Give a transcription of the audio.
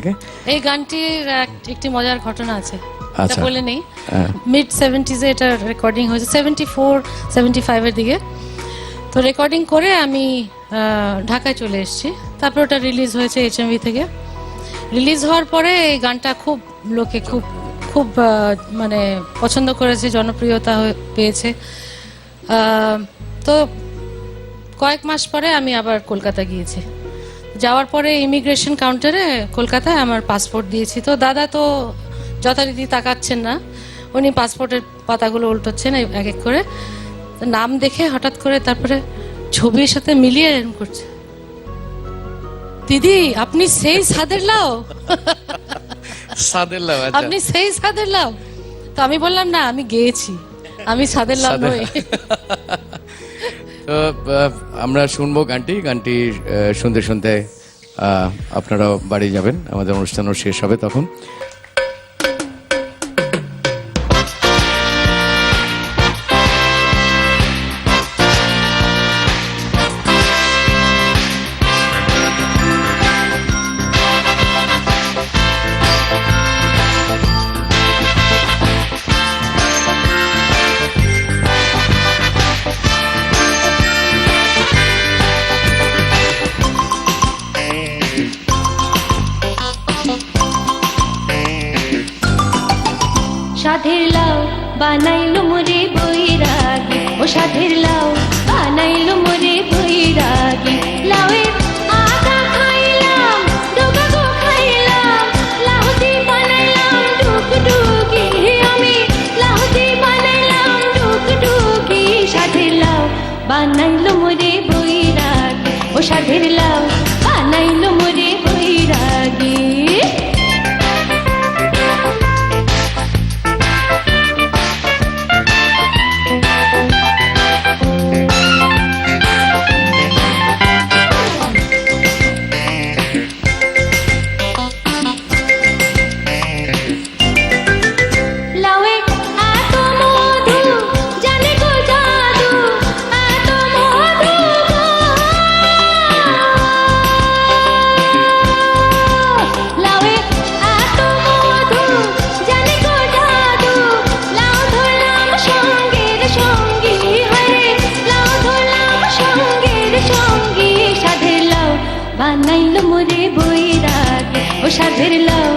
থেকে? এই গানটির একটি মজার ঘটনা আছে, আচ্ছা বলে নেই। মিড 70s এটা রেকর্ডিং হয়েছে, 74-75 এর দিকে। তো রেকর্ডিং করে আমি ঢাকায় চলে এসেছি। তারপর ওটা রিলিজ হয়েছে HMV থেকে। রিলিজ হওয়ার পরে এই গানটা খুব লোকে খুব খুব মানে পছন্দ করেছে, জনপ্রিয়তা পেয়েছে। তো কয়েক মাস পরে আমি আবার কলকাতা গিয়েছি। যাওয়ার পরে ইমিগ্রেশন কাউন্টারে কলকাতায় আমার পাসপোর্ট দিয়েছি। তো দাদা তো যথারীতি তাকাচ্ছেন না, উনি পাসপোর্টের পাতাগুলো উল্টোচ্ছেন এক এক করে। নাম দেখে হঠাৎ করে তারপরে ছবির সাথে মিলিয়ে এরকম করছে, দিদি আপনি সেই সাদের লাও, সাদের লাউ। আপনি সেই সাদের লাও। তো আমি বললাম না, আমি গেয়েছি, আমি সাদের লাও নই। তো আমরা শুনবো গানটি শুনতে শুনতে আপনারাও বাড়ি যাবেন, আমাদের অনুষ্ঠানও শেষ হবে তখন। সাধের লাউ বানাইলো মোরে বৈরাগী, ও সাধের লাউ বানাইলো মোরে বৈরাগী। লাউয়ের আটা খাইলাম, ডোকা গো খাইলাম, লাউতি বানাইলাম ডুকডুকি, আমি লাউতি বানাইলাম ডুকডুকি। সাধের লাউ বানাইলো মোরে বৈরাগী, ও সাধের লাউ বানাইলো মোরে বৈরাগী। বানাইলো মোরে বৈরাগী, ও সাধের লাউ